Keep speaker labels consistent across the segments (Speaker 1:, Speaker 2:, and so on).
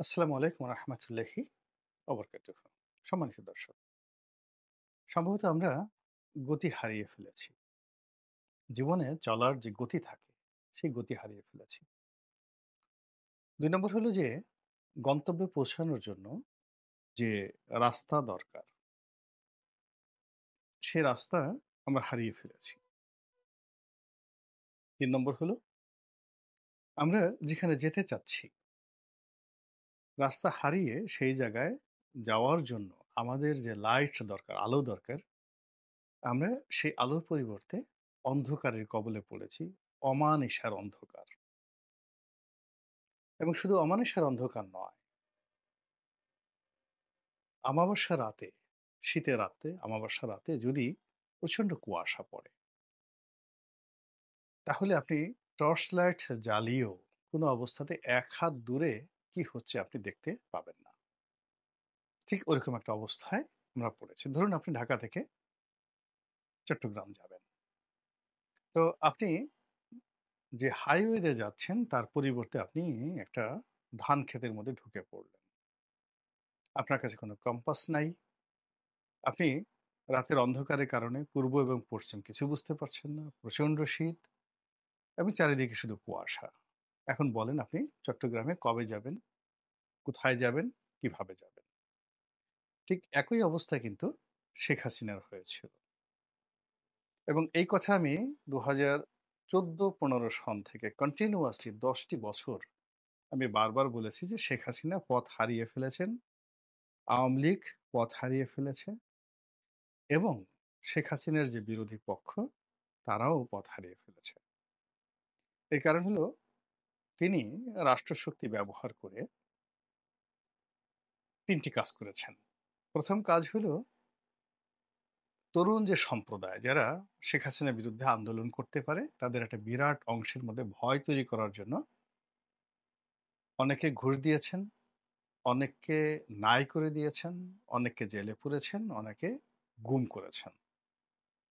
Speaker 1: আসসালামু আলাইকুম রহমতুল্লাহি অবরকাতুহ। সম্মানিত দর্শক, সম্ভবত আমরা গতি হারিয়ে ফেলেছি। জীবনে চলার যে গতি থাকে, সেই গতি হারিয়ে ফেলেছি। ২ নম্বর হলো যে গন্তব্যে পৌঁছানোর জন্য যে রাস্তা দরকার, সে রাস্তা আমরা হারিয়ে ফেলেছি। ৩ নম্বর হলো আমরা যেখানে যেতে চাচ্ছি, রাস্তা হারিয়ে সেই জায়গায় যাওয়ার জন্য আমাদের যে লাইট দরকার, আলো দরকার, আমরা সেই আলোর পরিবর্তে অন্ধকারের কবলে পড়েছি, অমানিশার অন্ধকার। এবং শুধু অমানিশার অন্ধকার নয়, আমাবস্যা রাতে, শীতের রাতে, আমাবস্যা রাতে যদি প্রচণ্ড কুয়াশা পড়ে, তাহলে আপনি টর্চ লাইট জ্বালিয়েও কোনো অবস্থাতে ১ হাত দূরে কি হচ্ছে আপনি দেখতে পাবেন না। ঠিক ওরকম একটা অবস্থায় আমরা পড়েছি। ধরুন আপনি ঢাকা থেকে চট্টগ্রাম যাবেন। তো আপনি যে হাইওয়েতে যাচ্ছেন তার পরিবর্তে আপনি একটা ধান ক্ষেতের মধ্যে ঢুকে পড়লেন। আপনার কাছে কোনো কম্পাস নাই। আপনি রাতের অন্ধকারের কারণে পূর্ব এবং পশ্চিম কিছু বুঝতে পারছেন না। প্রচণ্ড শীত এবং চারিদিকে শুধু কুয়াশা। এখন বলেন আপনি চট্টগ্রামে কবে যাবেন? কোথায় যাবেন? কিভাবে যাবেন? ঠিক একই অবস্থা কিন্তু শেখ হাসিনার হয়েছিল। এবং এই কথা আমি ২০১৪-১৫ সন থেকে কন্টিনিউয়াসলি ১০ টি বছর আমি বারবার বলেছি যে শেখ হাসিনা পথ হারিয়ে ফেলেছেন, আওয়ামী লীগ পথ হারিয়ে ফেলেছে এবং শেখ হাসিনার যে বিরোধী পক্ষ তারাও পথ হারিয়ে ফেলেছে। এর কারণ হলো তিনি রাষ্ট্রশক্তি ব্যবহার করে ৩ টি কাজ করেছেন। ১ম কাজ হলো তরুণ যে সম্প্রদায় যারা শেখ হাসিনার বিরুদ্ধে আন্দোলন করতে পারে, তাদের একটা বিরাট অংশের মধ্যে ভয় তৈরি করার জন্য অনেকে ঘুষ দিয়েছেন, অনেককে নাই করে দিয়েছেন, অনেককে জেলে পুরেছেন, অনেকে গুম করেছেন,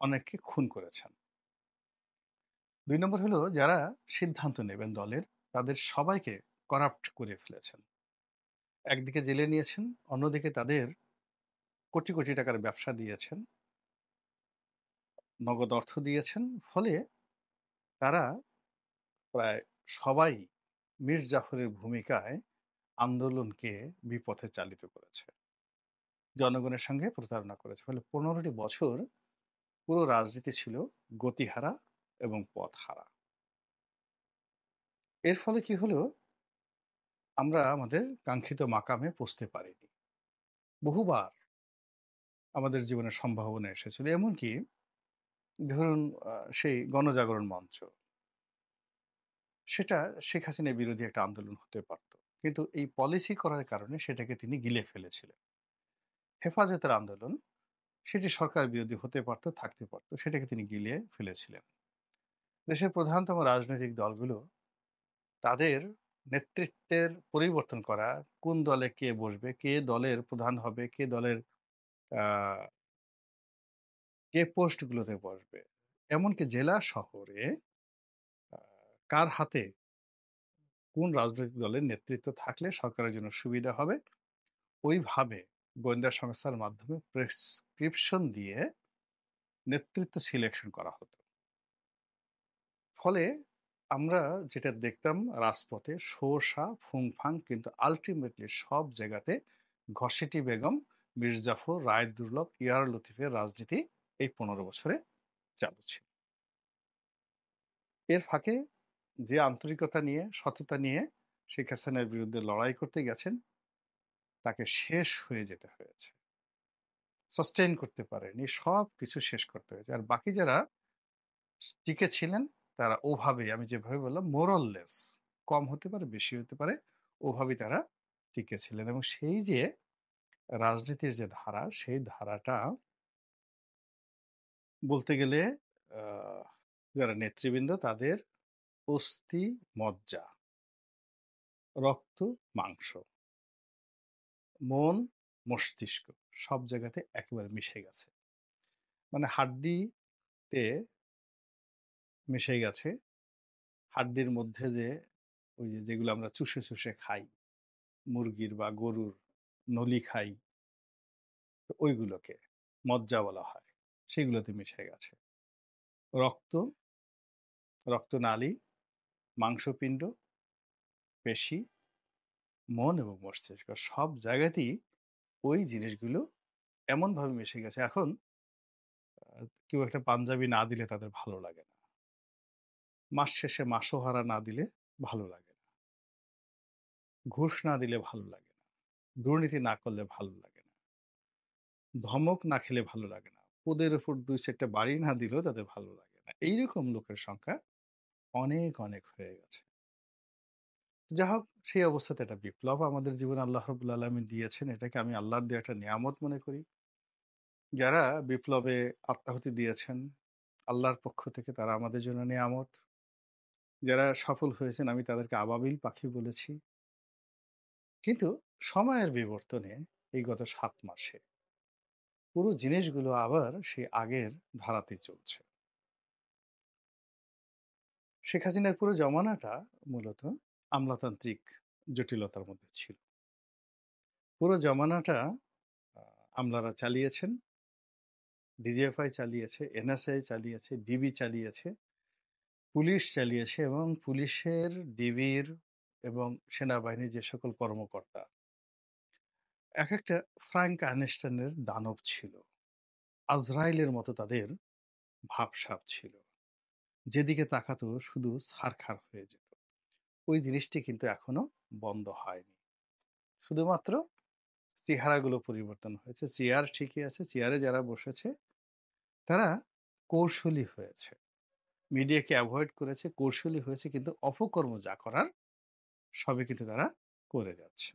Speaker 1: অনেককে খুন করেছেন। ২ নম্বর হলো যারা সিদ্ধান্ত নেবেন দলের, তাদের সবাইকে করাপ্ট করে ফেলেছেন। একদিকে জেলে নিয়েছেন, অন্যদিকে তাদের কোটি, কোটি টাকার ব্যবসা দিয়েছেন, নগদ অর্থ দিয়েছেন। ফলে তারা প্রায় সবাই মীর জাফরের ভূমিকায় আন্দোলনকে বিপথে চালিত করেছে। জনগণের সঙ্গে প্রতারণা করেছে। ফলে ১৫ টি বছর পুরো রাজনীতি ছিল গতিহারা এবং পথহারা। এর ফলে কি হলো? আমরা আমাদের কাঙ্ক্ষিত মাকামে পৌঁছতে পারিনি। বহুবার আমাদের জীবনে সম্ভাবনা এসেছিল। এমনকি ধরুন সেই গণজাগরণ মঞ্চ, সেটা শেখ হাসিনা বিরোধী একটা আন্দোলন হতে পারত। কিন্তু এই পলিসি করার কারণে সেটাকে তিনি গিলে ফেলেছিলেন। হেফাজতের আন্দোলন, সেটি সরকার বিরোধী হতে পারত, থাকতে পারত। সেটাকে তিনি গিলিয়ে ফেলেছিলেন। দেশের প্রধানতম রাজনৈতিক দলগুলো তাদের নেতৃত্বের পরিবর্তন করা, কোন দলে কে বসবে, কে দলের প্রধান হবে, কে দলের আ কে পোস্টগুলোতে বসবে। এমনকি জেলা শহরে আ কার হাতে কোন রাজনৈতিক দলের নেতৃত্ব থাকলে সরকারের জন্য সুবিধা হবে, ওইভাবে গোয়েন্দা সংস্থার মাধ্যমে প্রেসক্রিপশন দিয়ে নেতৃত্ব সিলেকশন করা হতো। ফলে আমরা যেটা দেখতাম রাজপথে শোঁ-শা, ফুং-ফাং, কিন্তু আল্টিমেটলি সব জায়গাতে ঘসেটি বেগম, মীর জাফর, রায়-দুর্লভ, ইয়ার লতিফের রাজনীতি এই ১৫ বছরে চালু ছিল। এর ফাঁকে যে আন্তরিকতা নিয়ে, সততা নিয়ে শেখ হাসিনার বিরুদ্ধে লড়াই করতে গেছেন, তাকে শেষ হয়ে যেতে হয়েছে। সাস্টেইন করতে পারেনি। সবকিছু শেষ করতে হয়েছে। আর বাকি যারা টিকে ছিলেন, তারা ওভাবেই আমি যেভাবে বললাম মোরাললেস, কম হতে পারে, বেশি হতে পারে, ওভাবেই তারা টিকে ছিলেন। এবং সেই যে রাজনীতির যে ধারা, সেই ধারাটা বলতে গেলে আ যারা নেতৃবৃন্দ তাদের অস্থি মজ্জা, রক্ত মাংস, মন মস্তিষ্ক সব জায়গাতে একেবারে মিশে গেছে। মানে হাড্ডিতে মিশে গেছে। হাড্ডির মধ্যে যে ওই যে যেগুলো আমরা চুষে, চুষে খাই, মুরগির বা গরুর নলি খাই, তো ওইগুলোকে মজ্জা বলা হয়। সেগুলোতে মিশে গেছে। রক্ত, রক্তনালী, মাংসপিণ্ড, পেশি, মন এবং মস্তিষ্ক সব জায়গাতেই ওই জিনিসগুলো এমনভাবে মিশে গেছে। এখন কেউ একটা পাঞ্জাবি না দিলে তাদের ভালো লাগে না। মাস শেষে মাসোহারা না দিলে ভালো লাগে না। ঘুষ না দিলে ভালো লাগে না। দুর্নীতি না করলে ভালো লাগে না। ধমক না খেলে ভালো লাগে না। পোদের উপর ২-৪ টা বাড়ি না দিলেও তাদের ভালো লাগে না। এইরকম লোকের সংখ্যা অনেক, অনেক হয়ে গেছে। যা হোক, সেই অবস্থাতে একটা বিপ্লব আমাদের জীবনে আল্লাহ রাব্বুল আলামিন দিয়েছেন। এটাকে আমি আল্লাহর দেয়া একটা নেয়ামত মনে করি। যারা বিপ্লবে আত্মাহুতি দিয়েছেন, আল্লাহর পক্ষ থেকে তারা আমাদের জন্য নেয়ামত। যারা সফল হয়েছেন আমি তাদেরকে আবাবিল পাখি বলেছি। কিন্তু সময়ের বিবর্তনে এই গত ৭ মাসে পুরো জিনিসগুলো আবার সেই আগের ধারাতেই চলছে। শেখ হাসিনার পুরো জমানাটা মূলত আমলাতান্ত্রিক জটিলতার মধ্যে ছিল। পুরো জমানাটা আ আমলারা চালিয়েছেন, ডিজিএফআই চালিয়েছে, এনএসআই চালিয়েছে, ডিবি চালিয়েছে, পুলিশ চালিয়েছে এবং পুলিশের, ডিবির এবং সেনাবাহিনীর যে সকল কর্মকর্তা একেকটা ফ্রাঙ্ক আইনস্টাইনের দানব ছিল। আজরাইলের মতো তাদের ভাবসাব ছিল। যেদিকে তাকাতো শুধু ছারখার হয়ে যেত। ওই জিনিসটি কিন্তু এখনো বন্ধ হয়নি। শুধুমাত্র চেহারাগুলো পরিবর্তন হয়েছে। চেয়ার ঠিকই আছে। চেয়ারে যারা বসেছে তারা কৌশলী হয়েছে। মিডিয়াকে এভয়েড করেছে, কৌশলী হয়েছে কিন্তু অপকর্ম যা করার সবই কিন্তু তারা করে যাচ্ছে।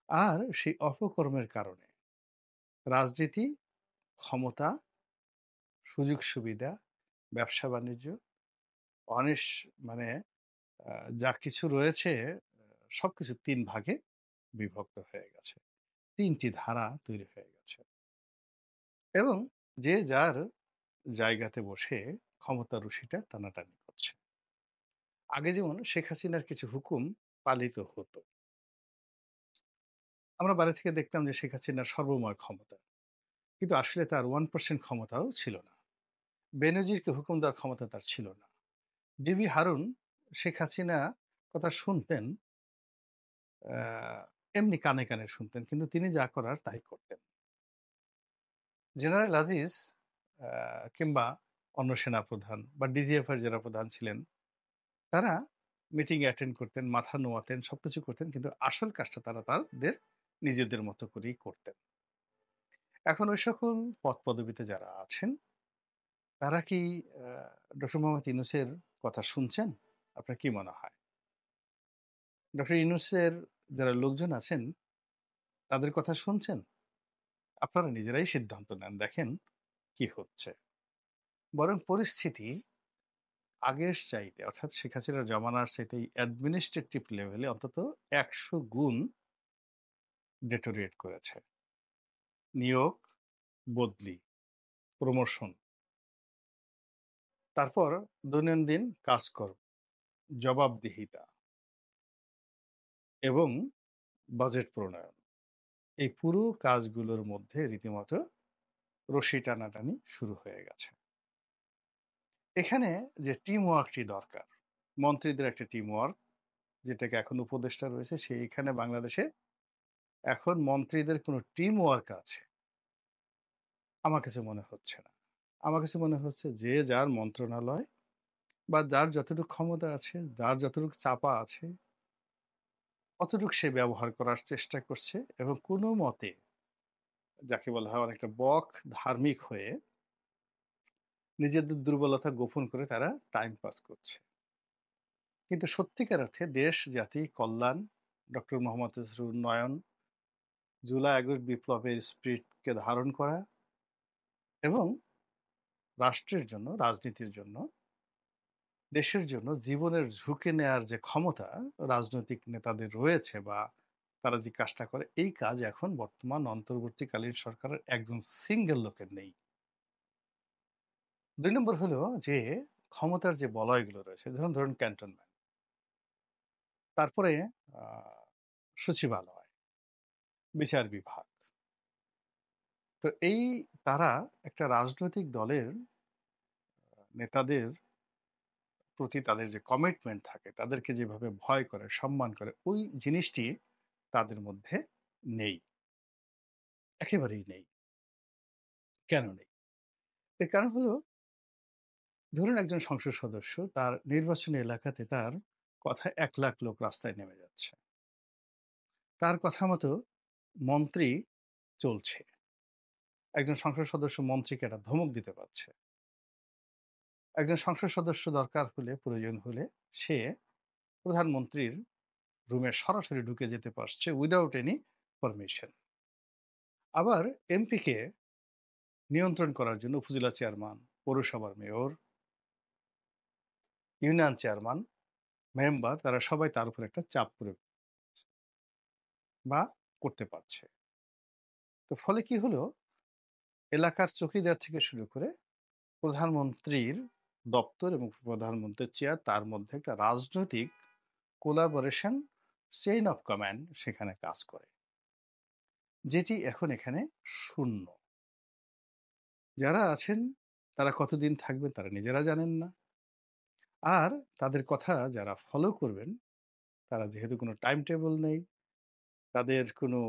Speaker 1: আর সেই অপকর্মের কারণে রাজনীতি, ক্ষমতা, সুযোগ সুবিধা, ব্যবসা-বাণিজ্য অনিস মানে আ যা কিছু রয়েছে সবকিছু ৩ ভাগে বিভক্ত হয়ে গেছে। ৩ টি ধারা তৈরি হয়ে গেছে। এবং যে যার জায়গাতে বসে ক্ষমতার রশিটা টানাটানি করছে। আগে যেমন শেখ হাসিনার কিছু হুকুম পালিত হতো। আমরা বাড়ি থেকে দেখতাম যে শেখ হাসিনার সর্বময় ক্ষমতা। কিন্তু আসলে তার 1% ক্ষমতাও ছিল না। বেনজিরকে হুকুম দেওয়ার ক্ষমতা তার ছিল না। ডিবি হারুন শেখ হাসিনা কথা শুনতেন, আ এমনি কানে, কানে শুনতেন। কিন্তু তিনি যা করার তাই করতেন। জেনারেল আজিজ আ কিংবা অন্য সেনাপ্রধান বা ডিজিএফআই যারা প্রধান ছিলেন, তারা মিটিং এ অ্যাটেন্ড করতেন, মাথা নোয়াতেন, সবকিছু করতেন। কিন্তু আসল কাজটা তারা তাদের নিজেদের মতো করেই করতেন। এখন ওই সকল পদপদবীতে যারা আছেন, তারা কি আ ডক্টর মোহাম্মদ ইউনূসের কথা শুনছেন? আপনার কি মনে হয়? ডক্টর ইউনূসের যারা লোকজন আছেন, তাদের কথা শুনছেন? আপনারা নিজেরাই সিদ্ধান্ত নেন। দেখেন কি হচ্ছে। বরং পরিস্থিতি আগের চাইতে অর্থাৎ শেখ হাসিনার জমানার চাইতে এই অ্যাডমিনিস্ট্রেটিভ লেভেলে অন্তত ১০০ গুণ deteriorate করেছে। নিয়োগ, বদলি, প্রমোশন, তারপর দৈনন্দিন কাজকর্ম, জবাবদিহিতা এবং বাজেট প্রণয়ন। এই পুরো কাজগুলোর মধ্যে রীতিমতো রশি টানাটানি শুরু হয়ে গেছে। এখানে যে টিম ওয়ার্কটি দরকার, মন্ত্রীদের একটা টিম ওয়ার্ক যেটাকে এখন উপদেষ্টা রয়েছে, সেইখানে বাংলাদেশে এখন মন্ত্রীদের কোনো টিম ওয়ার্ক আছে আমার কাছে মনে হচ্ছে না। আমার কাছে মনে হচ্ছে যে যার মন্ত্রণালয় বা যার যতটুকু ক্ষমতা আছে, যার যতটুকু চাপা আছে, অতটুকু সে ব্যবহার করার চেষ্টা করছে এবং কোনো মতে যাকে বলা হয় অনেকটা বক ধার্মিক হয়ে নিজেদের দুর্বলতা গোপন করে তারা টাইম পাস করছে। কিন্তু সত্যিকার অর্থে দেশ, জাতি, কল্যাণ, ডক্টর মোহাম্মদ ইউনূসের উন্নয়ন, জুলাই আগস্ট বিপ্লবের স্পিরিটকে ধারণ করা এবং রাষ্ট্রের জন্য, রাজনীতির জন্য, দেশের জন্য জীবনের ঝুঁকি নেয়ার যে ক্ষমতা রাজনৈতিক নেতাদের রয়েছে বা তারা যে কাজটা করে, এই কাজ এখন বর্তমান অন্তর্বর্তীকালীন সরকারের একজন সিঙ্গেল লোকের নেই। ২ নম্বর হলো যে ক্ষমতার যে বলয়গুলো রয়েছে, ধরুন ক্যান্টনমেন্ট। তারপরে আ সচিবালয়, বিচার বিভাগ। তো এই তারা একটা রাজনৈতিক দলের নেতাদের প্রতি তাদের যে কমিটমেন্ট থাকে, তাদেরকে যেভাবে ভয় করে, সম্মান করে, ওই জিনিসটি তাদের মধ্যে নেই। একেবারেই নেই। কেন নেই? এর কারণ হলো, ধরুন একজন সংসদ সদস্য তার নির্বাচনী এলাকাতে তার কথায় ১,০০,০০০ লোক রাস্তায় নেমে যাচ্ছে। তার কথা মতো মন্ত্রী চলছে। একজন সংসদ সদস্য মন্ত্রীকে একটা ধমক দিতে পারছে। একজন সংসদ সদস্য দরকার হলে, প্রয়োজন হলে সে প্রধানমন্ত্রীর রুমে সরাসরি ঢুকে যেতে পারছে উইদাউট এনি পারমিশন। আবার এমপিকে নিয়ন্ত্রণ করার জন্য উপজেলা চেয়ারম্যান, পৌরসভার মেয়র, ইউনিয়ন চেয়ারম্যান, মেম্বার তারা সবাই তার উপর একটা চাপ প্রয়োগ বা করতে পারছে। তো ফলে কি হলো, এলাকার চৌকিদার থেকে শুরু করে প্রধানমন্ত্রীর দপ্তর এবং প্রধানমন্ত্রীর চেয়ার, তার মধ্যে একটা রাজনৈতিক কোলাবোরেশন, চেইন অফ কমান্ড সেখানে কাজ করে, যেটি এখন এখানে শূন্য। যারা আছেন তারা কতদিন থাকবেন তারা নিজেরা জানেন না। আর তাদের কথা যারা ফলো করবেন, তারা যেহেতু কোনো টাইম টেবল নেই, তাদের কোনো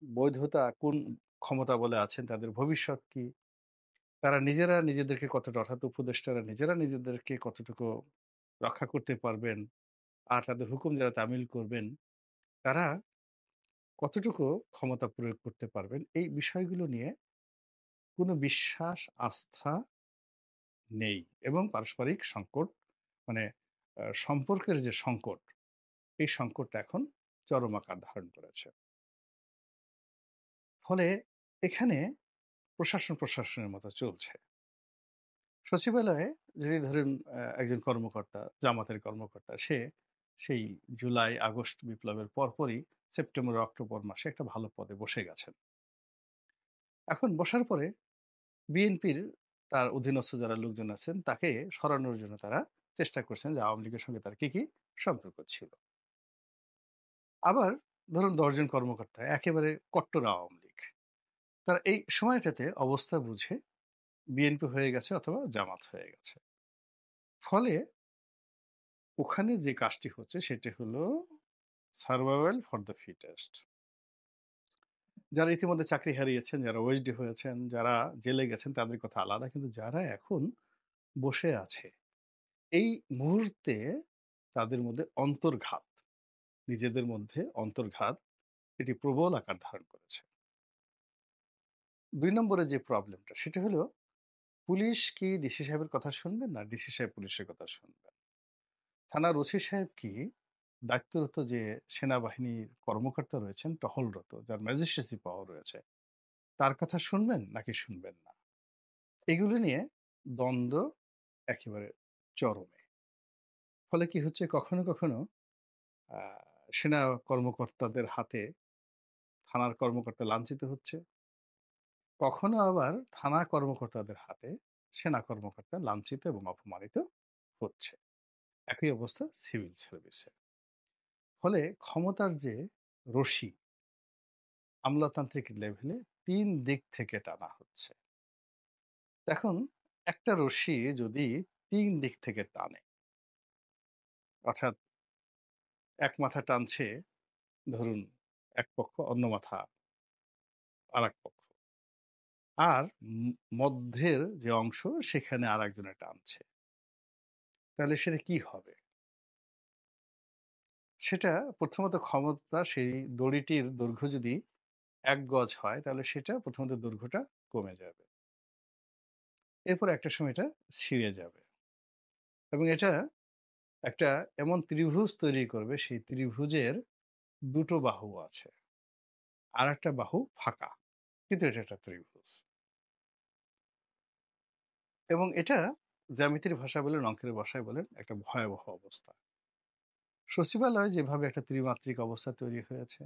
Speaker 1: বৈধতা কোন ক্ষমতা বলে আছেন, তাদের ভবিষ্যৎ কি, তারা নিজেরা নিজেদেরকে কতটা, অর্থাৎ উপদেষ্টারা নিজেরা নিজেদেরকে কতটুকু রক্ষা করতে পারবেন, আর তাদের হুকুম যারা তামিল করবেন, তারা কতটুকু ক্ষমতা প্রয়োগ করতে পারবেন, এই বিষয়গুলো নিয়ে কোনো বিশ্বাস, আস্থা নেই। এবং পারস্পরিক সংকট, মানে সম্পর্কের যে সংকট, এই সংকটটা এখন চরম আকার ধারণ করেছে। ফলে এখানে প্রশাসনের মতো চলছে। সচিবালয়ে যদি ধরুন একজন কর্মকর্তা, জামাতের কর্মকর্তা, সে সেই জুলাই, আগস্ট বিপ্লবের পরপরই সেপ্টেম্বর, অক্টোবর মাসে একটা ভালো পদে বসে গেছেন। এখন বসার পরে বিএনপির তার অধীনস্থ যারা লোকজন আছেন তাকে সরানোর জন্য তারা চেষ্টা করছেন যে আওয়ামী লীগের সঙ্গে তার কি, কি সম্পর্ক ছিল। আবার ধরুন ১০ জন কর্মকর্তা একেবারে কট্টর আওয়ামী লীগ। তারা এই সময়টাতে অবস্থা বুঝে বিএনপি হয়ে গেছে অথবা জামাত হয়ে গেছে। ফলে ওখানে যে কাজটি হচ্ছে সেটি হলো সারভাইভাল ফর দ্য ফিটেস্ট। যারা ইতিমধ্যে চাকরি হারিয়েছেন, যারা ওএসডি হয়েছেন, যারা জেলে গেছেন তাদের কথা আলাদা। কিন্তু যারা এখন বসে আছে, এই মুহূর্তে তাদের মধ্যে অন্তর্ঘাত, নিজেদের মধ্যে অন্তর্ঘাত এটি প্রবল আকার ধারণ করেছে। ২ নম্বরে যে প্রবলেমটা সেটা হলো, পুলিশ কি ডিসি সাহেবের কথা শুনবেন, না ডিসি সাহেব পুলিশের কথা শুনবেন? থানার ওসি সাহেব কি দায়িত্বরত যে সেনাবাহিনীর কর্মকর্তা রয়েছেন, টহলরত, যার ম্যাজিস্ট্রেসি পাওয়ার রয়েছে, তার কথা শুনবেন নাকি শুনবেন না? এগুলো নিয়ে দ্বন্দ্ব একেবারে চরমে। ফলে কি হচ্ছে, কখনো, কখনো আ সেনা কর্মকর্তাদের হাতে থানার কর্মকর্তা লাঞ্ছিত হচ্ছে। কখনো আবার থানা কর্মকর্তাদের হাতে সেনা কর্মকর্তা লাঞ্ছিত এবং অপমানিত হচ্ছে। একই অবস্থা সিভিল সার্ভিসে। ফলে ক্ষমতার যে রশি আমলাতান্ত্রিক লেভেলে ৩ দিক থেকে টানা হচ্ছে। এখন একটা রশ্মি যদি ৩ দিক থেকে টানে, অর্থাৎ এক মাথা টানছে ধরুন এক পক্ষ, অন্য মাথা আরেক পক্ষ। আর মধ্যের যে অংশ সেখানে আরেকজনে টানছে। তাহলে সেটা কি হবে? সেটা প্রথমত ক্ষমতা, সেই দড়িটির দৈর্ঘ্য যদি ১ গজ হয় তাহলে সেটা প্রথমত দৈর্ঘ্যটা কমে যাবে। এরপর একটা সময় এটা ছিঁড়ে যাবে। এবং এটা একটা এমন ত্রিভুজ তৈরি করবে, সেই ত্রিভুজের ২ টো বাহু আছে। আরেকটা বাহু ফাঁকা। কিন্তু এটা একটা ত্রিভুজ। এবং এটা জ্যামিতির ভাষায় বলেন, অঙ্কের ভাষায় বলেন, একটা ভয়াবহ অবস্থা। সচিবালয়ে যেভাবে একটা ত্রিমাত্রিক অবস্থা তৈরি হয়েছে,